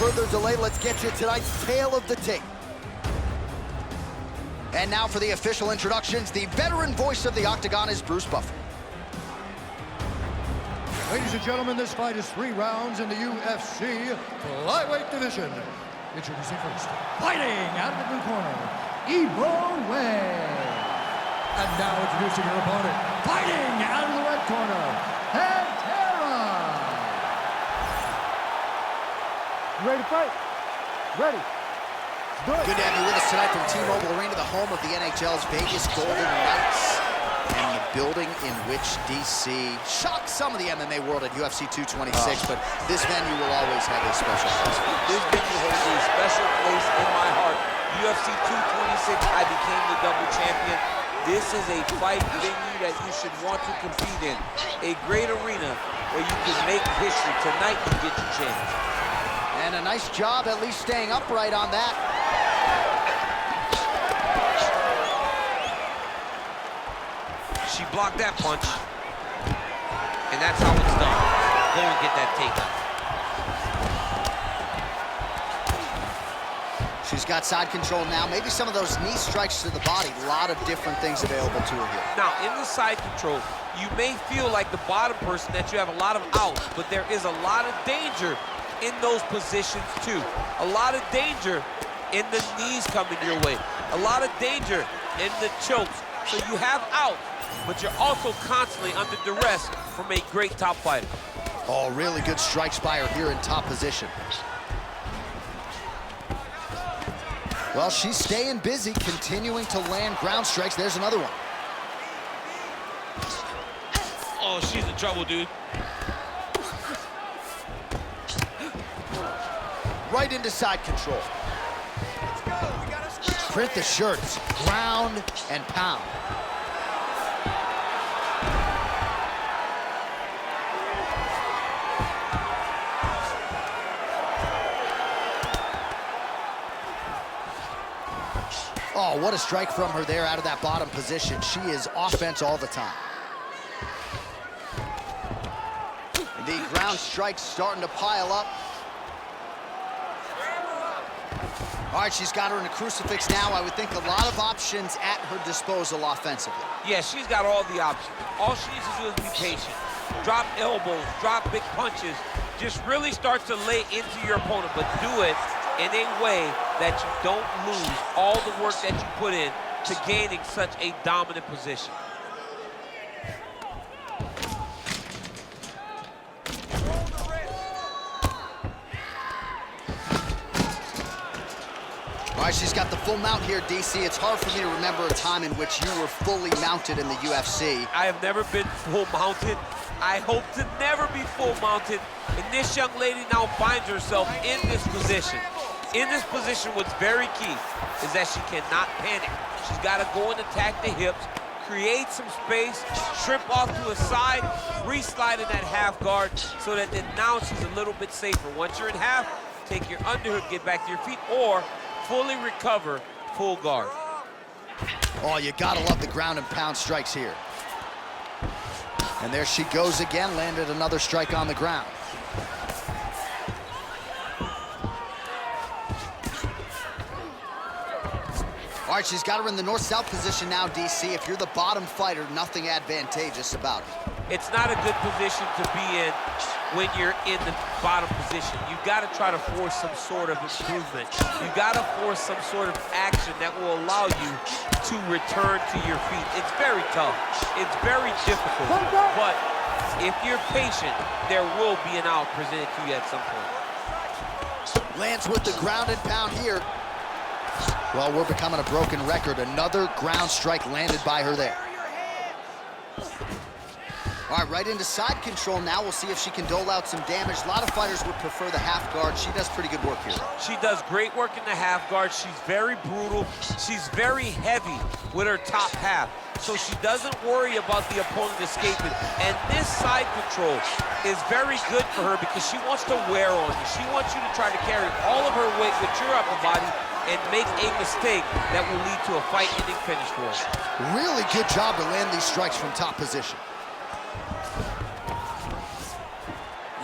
further delay, let's get you tonight's tale of the tape. And now for the official introductions, the veteran voice of the Octagon is Bruce Buffer. Ladies and gentlemen, this fight is 3 rounds in the UFC flyweight division. Introducing first, fighting out of the blue corner, IVANA. And now introducing your opponent, fighting out of the red corner, Pantera. You ready to fight? Ready. Good to have you with us tonight from T-Mobile Arena, the home of the NHL's Vegas Golden Knights, and the building in which DC shocked some of the MMA world at UFC 226, but this venue will always have a special place. This venue holds a special place in my heart. UFC 226, I became the double champion. This is a fight venue that you should want to compete in. A great arena where you can make history. Tonight you get your chance. And a nice job at least staying upright on that. She blocked that punch, and that's how it's done. Go and get that takedown. She's got side control now. Maybe some of those knee strikes to the body. A lot of different things available to her here. Now, in the side control, you may feel like the bottom person that you have a lot of outs, but there is a lot of danger in those positions too. A lot of danger in the knees coming your way. A lot of danger in the chokes. So you have out, but you're also constantly under duress from a great top fighter. Oh, really good strikes by her here in top position. Well, she's staying busy, continuing to land ground strikes. There's another one. Oh, she's in trouble, dude. Right into side control. Let's go. We got to Print the shirts, ground and pound. Oh, what a strike from her there out of that bottom position. She is offense all the time. The ground strikes starting to pile up. All right, she's got her in a crucifix now. I would think a lot of options at her disposal offensively. Yeah, she's got all the options. All she needs to do is be patient. Drop elbows, drop big punches. Just really start to lay into your opponent, but do it in a way that you don't lose all the work that you put in to gaining such a dominant position. All right, she's got the full mount here, DC. It's hard for me to remember a time in which you were fully mounted in the UFC. I have never been full mounted. I hope to never be full mounted. And this young lady now finds herself in this position. In this position, what's very key is that she cannot panic. She's got to go and attack the hips, create some space, shrimp off to a side, re-slide in that half guard so that then now she's a little bit safer. Once you're in half, take your underhook, get back to your feet, or fully recover, full guard. Oh, you gotta love the ground and pound strikes here. And there she goes again, landed another strike on the ground. All right, she's got her in the north-south position now, DC. If you're the bottom fighter, nothing advantageous about it. It's not a good position to be in when you're in the bottom position. You gotta try to force some sort of improvement. You gotta force some sort of action that will allow you to return to your feet. It's very tough. It's very difficult. But if you're patient, there will be an out presented to you at some point. Lands with the ground and pound here. Well, we're becoming a broken record. Another ground strike landed by her there. All right, right into side control now. We'll see if she can dole out some damage. A lot of fighters would prefer the half guard. She does pretty good work here. She does great work in the half guard. She's very brutal. She's very heavy with her top half. So she doesn't worry about the opponent escaping. And this side control is very good for her because she wants to wear on you. She wants you to try to carry all of her weight with your upper body and make a mistake that will lead to a fight-ending finish for her. Really good job to land these strikes from top position.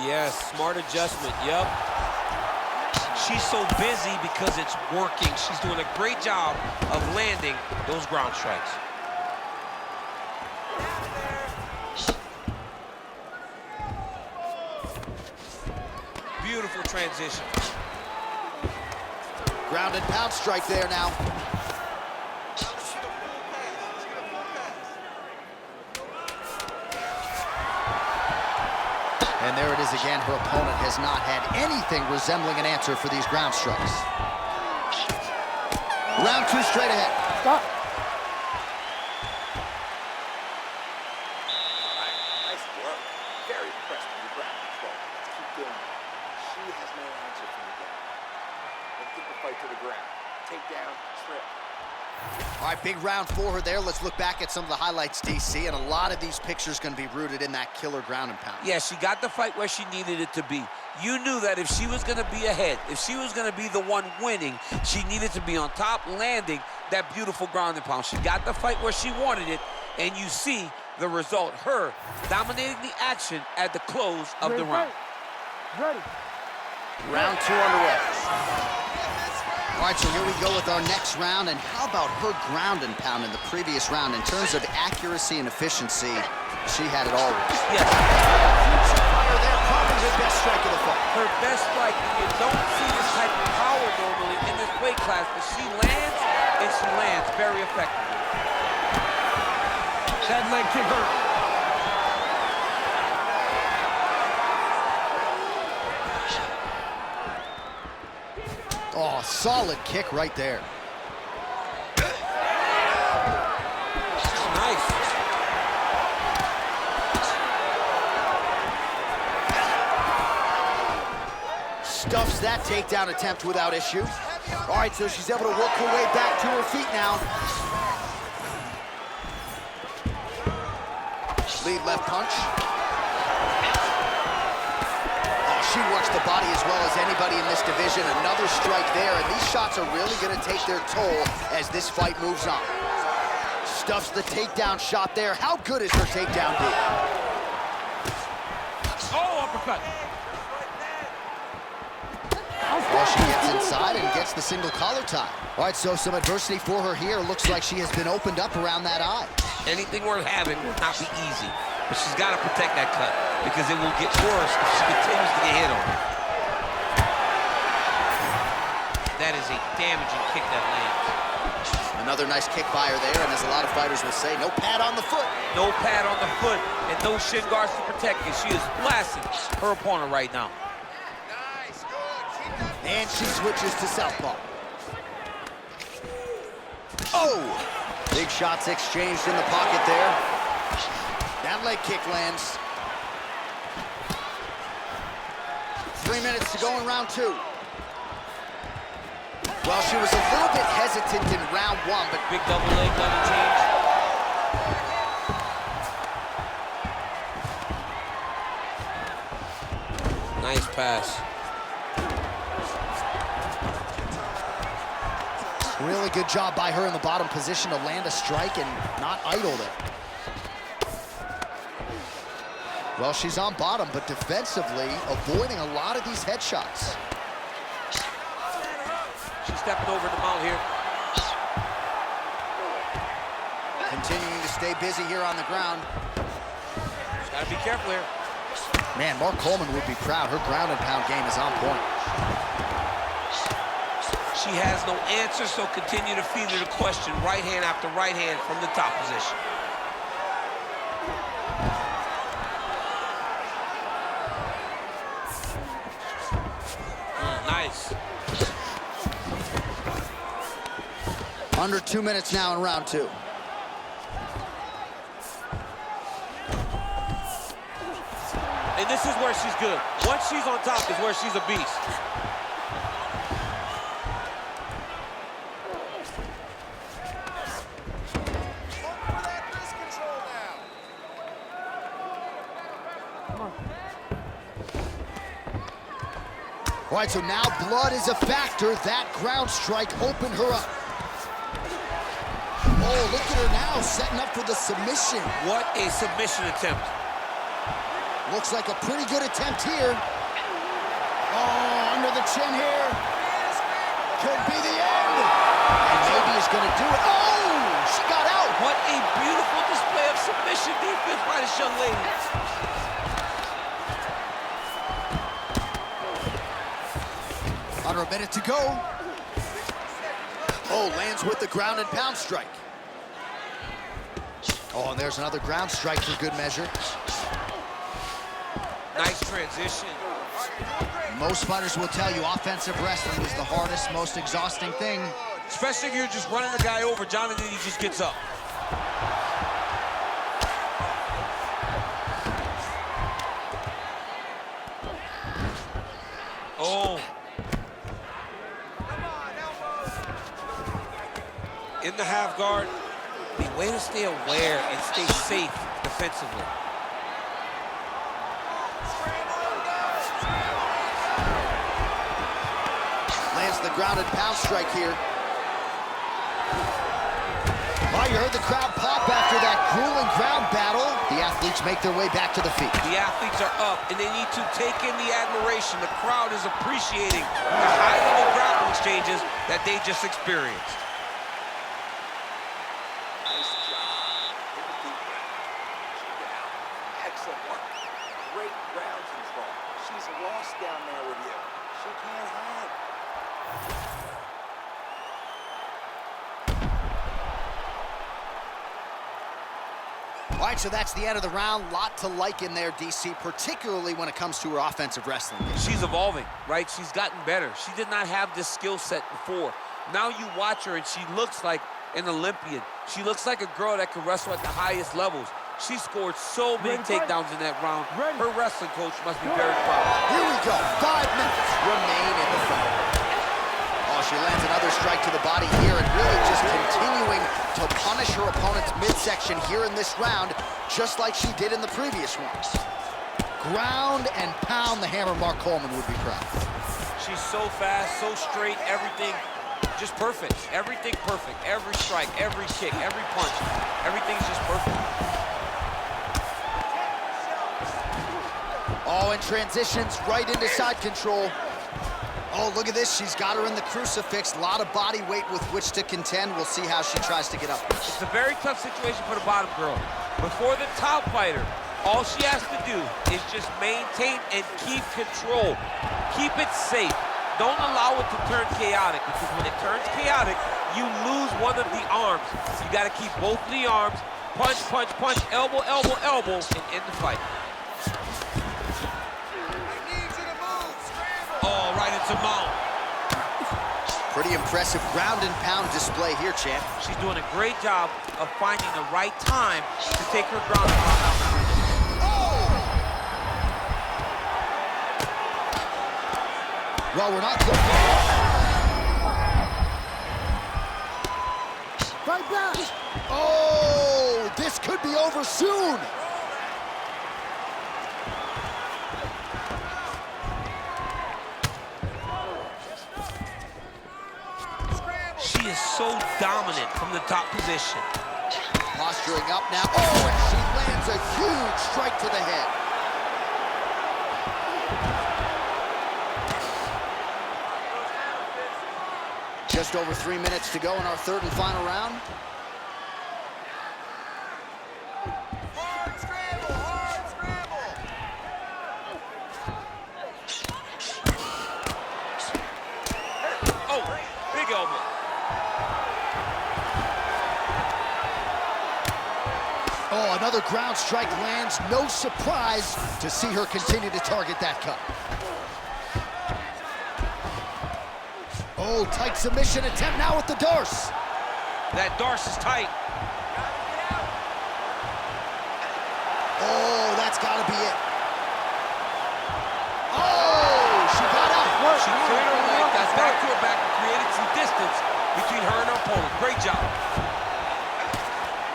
Yes, smart adjustment, yep. she's so busy because it's working. She's doing a great job of landing those ground strikes. Beautiful transition. Ground and pound strike there now. And there it is again. Her opponent has not had anything resembling an answer for these ground strikes. Round 2 straight ahead. Stop. Nice work. Very impressed with your ground control. Let's keep doing it. She has no answer for you guys. Let's get the fight to the ground. Take down, trip. All right, big round for her there. Let's look back at some of the highlights, DC, and a lot of these pictures going to be rooted in that killer ground and pound. Yeah, she got the fight where she needed it to be. You knew that if she was going to be ahead, if she was going to be the one winning, she needed to be on top, landing that beautiful ground and pound. She got the fight where she wanted it, and you see the result. Her dominating the action at the close of the round. Ready. Round 2 underway. All right, so here we go with our next round, and how about her ground and pound in the previous round? In terms of accuracy and efficiency, she had it all. Yes. Fire there, probably the best strike of the fight. Her best strike, you don't see this type of power normally in this weight class, but she lands, and she lands very effectively. That leg kick hurt. Oh, solid kick right there. Nice. Stuffs that takedown attempt without issue. All right, so she's able to work her way back to her feet now. Lead left punch. She works the body as well as anybody in this division. Another strike there, and these shots are really going to take their toll as this fight moves on. Stuffs the takedown shot there. How good is her takedown D? Oh, uppercut. Well, she gets inside and gets the single collar tie. All right, so some adversity for her here. Looks like she has been opened up around that eye. Anything worth having will not be easy, but she's got to protect that cut because it will get worse if she continues to get hit on. That is a damaging kick that lands. Another nice kick by her there, and as a lot of fighters will say, no pad on the foot. No pad on the foot and no shin guards to protect it. She is blasting her opponent right now. And she switches to southpaw. Oh! Big shots exchanged in the pocket there. That leg kick lands. 3 minutes to go in round 2. Well, she was a little bit hesitant in round 1, but Big double leg, double change. Nice pass. really good job by her in the bottom position to land a strike and not idle it. Well, she's on bottom, but defensively avoiding a lot of these headshots. She's stepping over the mount here. Continuing to stay busy here on the ground. She's got to be careful here. Man, Mark Coleman would be proud. Her ground and pound game is on point. She has no answer, so continue to feed her the question, right hand after right hand from the top position. Nice. Under 2 minutes now in round 2. And this is where she's good. Once she's on top is where she's a beast. All right, so now blood is a factor. That ground strike opened her up. Oh, look at her now, setting up for the submission. What a submission attempt. Looks like a pretty good attempt here. Oh, under the chin here. Could be the end. And maybe he's going to do it. Oh, she got out. What a beautiful display of submission defense by this young lady. Under a minute to go. Oh, lands with the ground and pound strike. Oh, and there's another ground strike for good measure. Nice transition. Most fighters will tell you offensive wrestling is the hardest, most exhausting thing. Especially if you're just running the guy over, John, and then he just gets up. Oh. In the half guard, the way to stay aware and stay safe defensively. Lands the ground and pound strike here. Oh, you heard the crowd pop after that grueling ground battle. The athletes make their way back to the feet. The athletes are up, and they need to take in the admiration. The crowd is appreciating the high-level grappling exchanges that they just experienced. Nice job. Take a deep breath. Check it out. Excellent work. Great ground control. She's lost down there with you. She can't hang. All right, so that's the end of the round. Lot to like in there, DC, particularly when it comes to her offensive wrestling. She's evolving, right? She's gotten better. She did not have this skill set before. Now you watch her, and she looks like an Olympian. She looks like a girl that can wrestle at the highest levels. She scored so many takedowns in that round. Her wrestling coach must be very proud. Here we go. 5 minutes remain in the fight. Oh, she lands another strike to the body here and really just continuing to punish her opponent's midsection here in this round, just like she did in the previous ones. Ground and pound, the hammer Mark Coleman would be proud. She's so fast, so straight, everything just perfect. Everything perfect. Every strike, every kick, every punch, everything's just perfect. Oh, and transitions right into side control. Oh, look at this. She's got her in the crucifix. A lot of body weight with which to contend. We'll see how she tries to get up. It's a very tough situation for the bottom girl. Before the top fighter, all she has to do is just maintain and keep control. Keep it safe. Don't allow it to turn chaotic, because when it turns chaotic, you lose one of the arms. You got to keep both of the arms, punch, punch, punch, elbow, elbow, elbow, and end the fight. Oh, right into mount. Pretty impressive ground and pound display here, champ. She's doing a great job of finding the right time to take her ground and pound out. Well, we're not looking. Fight back! Oh, this could be over soon. She is so dominant from the top position. Posturing up now. Oh, and she lands a huge strike to the head. Just over 3 minutes to go in our third and final round. Hard scramble, hard scramble. Oh, big elbow. Oh, another ground strike lands. No surprise to see her continue to target that cut. Oh, tight submission attempt now with the Darce. That Darce is tight. Oh, that's got to be it. Oh, she got out. She cleared her leg, got back to her back, and created some distance between her and her opponent. Great job.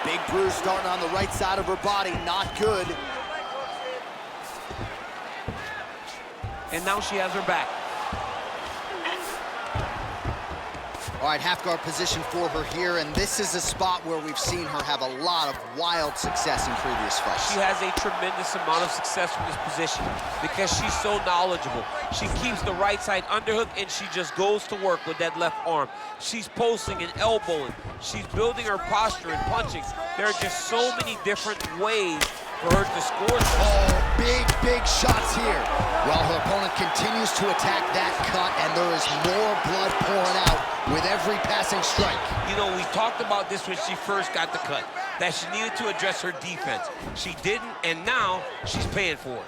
Big bruise starting on the right side of her body. Not good. And now she has her back. All right, half guard position for her here, and this is a spot where we've seen her have a lot of wild success in previous fights. She has a tremendous amount of success from this position because she's so knowledgeable. She keeps the right side underhook, and she just goes to work with that left arm. She's posting and elbowing. She's building her posture and punching. There are just so many different ways for her to score. Oh, big shots here. While her opponent continues to attack that cut, and there is more blood pouring out with every passing strike. You know, we talked about this when she first got the cut, that she needed to address her defense. She didn't, and now she's paying for it.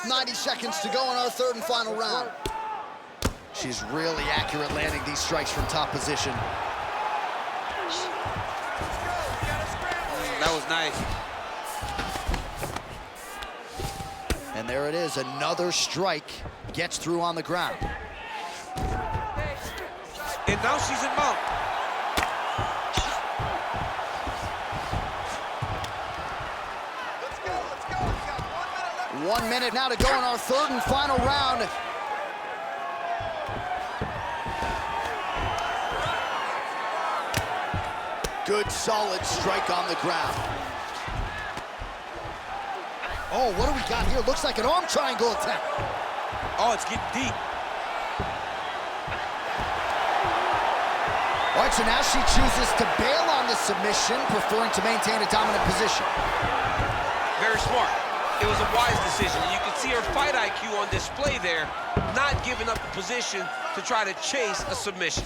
90 seconds to go in our third and final round. She's really accurate landing these strikes from top position. That was nice. And there it is, another strike gets through on the ground. And now she's in mount. Let's go. We got 1 minute left. 1 minute now to go in our third and final round. Good, solid strike on the ground. Oh, what do we got here? Looks like an arm triangle attack. Oh, it's getting deep. All right, so now she chooses to bail on the submission, preferring to maintain a dominant position. Very smart. It was a wise decision. And you can see her fight IQ on display there, not giving up the position to try to chase a submission.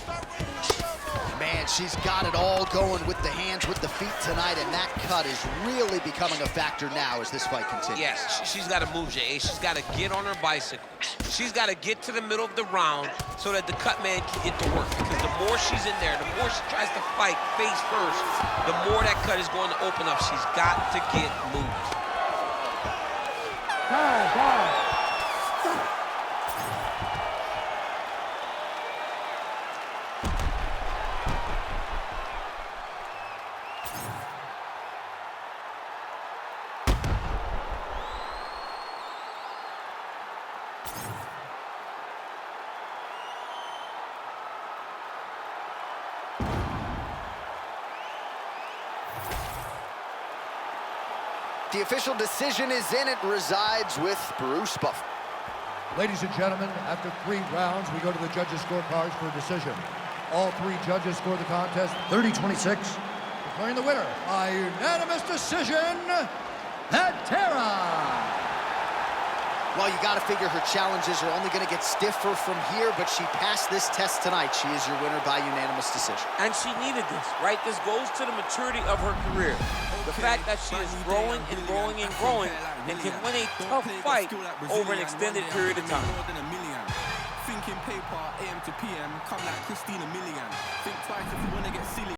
Man, she's got it all going with the hands, with the feet tonight, and that cut is really becoming a factor now as this fight continues. Yes, she's got to move, Jay. She's got to get on her bicycle. She's got to get to the middle of the round so that the cut man can get to work. Because the more she's in there, the more she tries to fight face first, the more that cut is going to open up. She's got to get moved. Time. The official decision is in. It resides with Bruce Buffer. Ladies and gentlemen, after 3 rounds, we go to the judges' scorecards for a decision. All 3 judges scored the contest 30-26, declaring the winner by unanimous decision, Pantera. Well, you got to figure her challenges are only going to get stiffer from here, but she passed this test tonight. She is your winner by unanimous decision. And she needed this, right? This goes to the maturity of her career. The fact that she is growing and growing and growing and can win a tough fight over an extended period of time. Thinking paper, AM to PM, come like Christina Milligan. Think twice if you want to get silly.